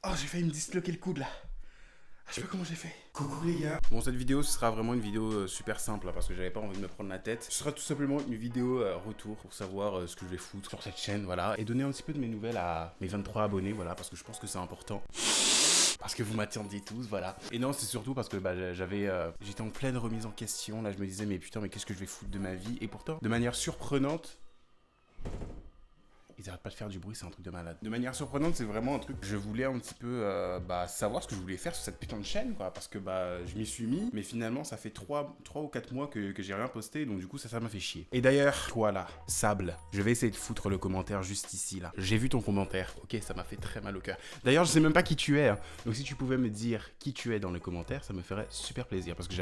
Oh, j'ai failli me disloquer le coude là. Je sais pas comment j'ai fait. Coucou les gars. Bon, cette vidéo, ce sera vraiment une vidéo super simple parce que j'avais pas envie de me prendre la tête. Ce sera tout simplement une vidéo retour pour savoir ce que je vais foutre sur cette chaîne, voilà. Et donner un petit peu de mes nouvelles à mes 23 abonnés, voilà, parce que je pense que c'est important. Parce que vous m'attendiez tous, voilà. Et non, c'est surtout parce que j'étais en pleine remise en question. Là, je me disais, mais putain, mais qu'est-ce que je vais foutre de ma vie? Et pourtant, de manière surprenante, ils arrêtent pas de faire du bruit, c'est un truc de malade. De manière surprenante, c'est vraiment un truc. Je voulais un petit peu savoir ce que je voulais faire sur cette putain de chaîne, quoi. Parce que je m'y suis mis, mais finalement, ça fait 3 ou 4 mois que j'ai rien posté, donc du coup, ça m'a fait chier. Et d'ailleurs, toi là, Sable, je vais essayer de foutre le commentaire juste ici, là. J'ai vu ton commentaire, ok, ça m'a fait très mal au cœur. D'ailleurs, je sais même pas qui tu es, hein. Donc si tu pouvais me dire qui tu es dans les commentaires, ça me ferait super plaisir. Parce que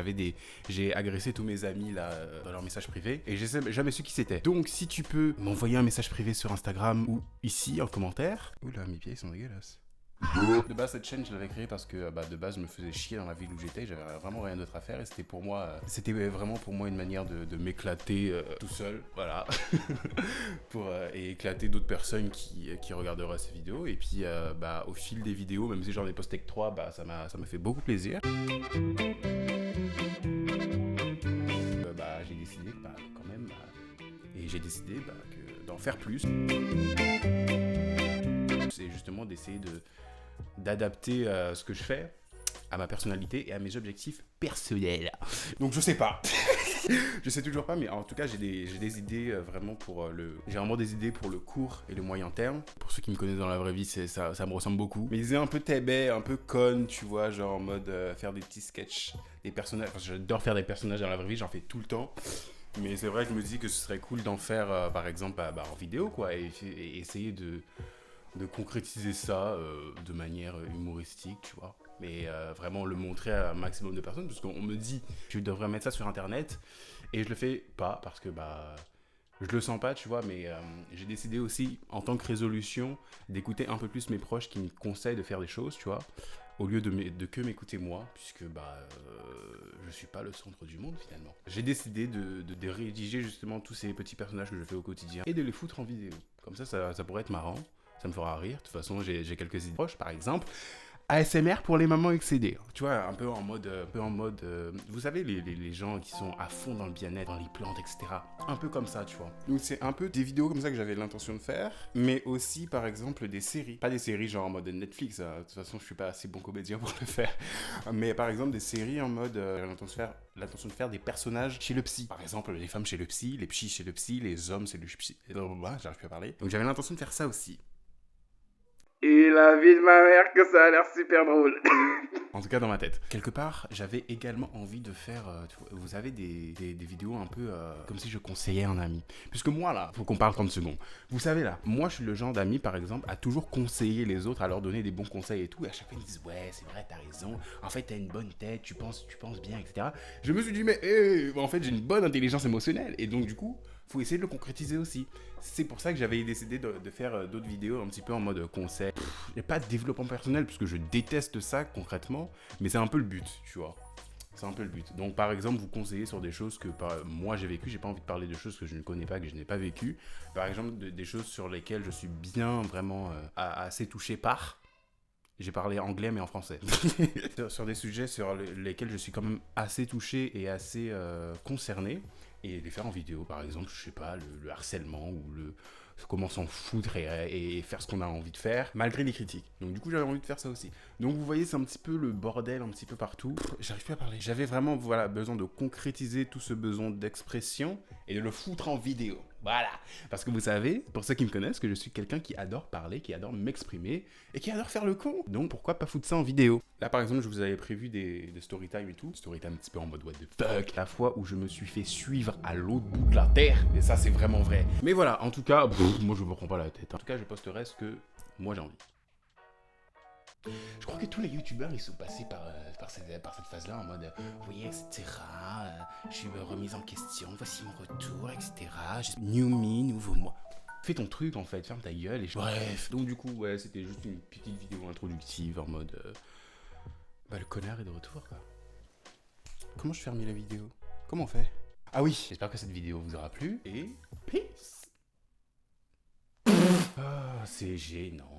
j'ai agressé tous mes amis là dans leurs messages privés et je sais jamais su qui c'était. Donc si tu peux m'envoyer un message privé sur Instagram ou ici en commentaire. Oula, mes pieds ils sont dégueulasses. De base, cette chaîne, je l'avais créée parce que de base, je me faisais chier dans la ville où j'étais. J'avais vraiment rien d'autre à faire et c'était pour moi, c'était vraiment pour moi une manière de m'éclater tout seul, voilà, et éclater d'autres personnes qui regarderaient ces vidéos. Et puis, au fil des vidéos, même si j'en ai posté que 3, ça m'a fait beaucoup plaisir. J'ai décidé quand même, et j'ai décidé d'en faire plus. C'est justement d'essayer d'adapter ce que je fais à ma personnalité et à mes objectifs personnels. Donc je sais pas. Je sais toujours pas, mais en tout cas j'ai des idées vraiment pour j'ai vraiment des idées pour le court et le moyen terme. Pour ceux qui me connaissent dans la vraie vie, ça me ressemble beaucoup. Mais ils un peu tébé, un peu con, tu vois, genre en mode faire des petits sketchs, des personnages. Enfin, j'adore faire des personnages dans la vraie vie, j'en fais tout le temps. Mais c'est vrai que je me dis que ce serait cool d'en faire par exemple en vidéo, quoi, et essayer de concrétiser ça de manière humoristique, tu vois. Mais vraiment le montrer à un maximum de personnes, parce qu'on me dit que je devrais mettre ça sur internet, et je le fais pas, parce que je le sens pas, tu vois, mais j'ai décidé aussi, en tant que résolution, d'écouter un peu plus mes proches qui me conseillent de faire des choses, tu vois, au lieu de que m'écouter moi, puisque je suis pas le centre du monde finalement. J'ai décidé de rédiger justement tous ces petits personnages que je fais au quotidien, et de les foutre en vidéo. Comme ça pourrait être marrant. Ça me fera rire. De toute façon, j'ai quelques idées proches. Par exemple, ASMR pour les mamans excédées. Tu vois, un peu en mode... vous savez, les gens qui sont à fond dans le bien-être, dans les plantes, etc. Un peu comme ça, tu vois. Donc, c'est un peu des vidéos comme ça que j'avais l'intention de faire. Mais aussi, par exemple, des séries. Pas des séries genre en mode Netflix. De toute façon, je suis pas assez bon comédien pour le faire. Mais par exemple, des séries en mode... l'intention de faire des personnages chez le psy. Par exemple, les femmes chez le psy, les psys chez le psy, les hommes chez le psy. J'arrive plus à parler. Donc, j'avais l'intention de faire ça aussi. Et la vie de ma mère que ça a l'air super drôle. En tout cas dans ma tête. Quelque part, j'avais également envie de faire, vous savez, des vidéos un peu comme si je conseillais un ami. Puisque moi là, faut qu'on parle 30 secondes. Vous savez là, moi je suis le genre d'ami par exemple à toujours conseiller les autres, à leur donner des bons conseils et tout. Et à chaque fois ils me disent ouais c'est vrai t'as raison, en fait t'as une bonne tête, tu penses bien, etc. Je me suis dit mais en fait j'ai une bonne intelligence émotionnelle. Et donc du coup, faut essayer de le concrétiser aussi. C'est pour ça que j'avais décidé de faire d'autres vidéos un petit peu en mode conseil. Il n'y a pas de développement personnel parce que je déteste ça concrètement, mais c'est un peu le but, tu vois. C'est un peu le but. Donc par exemple, vous conseillez sur des choses que moi j'ai vécues, j'ai pas envie de parler de choses que je ne connais pas, que je n'ai pas vécues. Par exemple, des choses sur lesquelles je suis bien vraiment assez touché par. J'ai parlé anglais mais en français. Sur des sujets sur lesquels je suis quand même assez touché et assez concerné. Et les faire en vidéo, par exemple, je sais pas, le harcèlement ou comment s'en foutre et faire ce qu'on a envie de faire, malgré les critiques. Donc du coup, j'avais envie de faire ça aussi. Donc vous voyez, c'est un petit peu le bordel, un petit peu partout. J'arrive plus à parler. J'avais vraiment besoin de concrétiser tout ce besoin d'expression et de le foutre en vidéo. Voilà. Parce que vous savez, pour ceux qui me connaissent, que je suis quelqu'un qui adore parler, qui adore m'exprimer et qui adore faire le con. Donc pourquoi pas foutre ça en vidéo? Là par exemple, je vous avais prévu des story time et tout. Story time un petit peu en mode what the fuck. La fois où je me suis fait suivre à l'autre bout de la terre. Et ça c'est vraiment vrai. Mais voilà, en tout cas, moi je me prends pas la tête. En tout cas, je posterai ce que moi j'ai envie. Je crois que tous les youtubeurs ils sont passés par cette phase-là en mode oui, etc. Je suis remise en question, voici mon retour, etc. New me, nouveau moi. Fais ton truc en fait, ferme ta gueule et bref. Donc du coup, ouais, c'était juste une petite vidéo introductive en mode le connard est de retour quoi. Comment je ferme la vidéo? Comment on fait? Ah oui, j'espère que cette vidéo vous aura plu et peace. Ah, c'est gênant.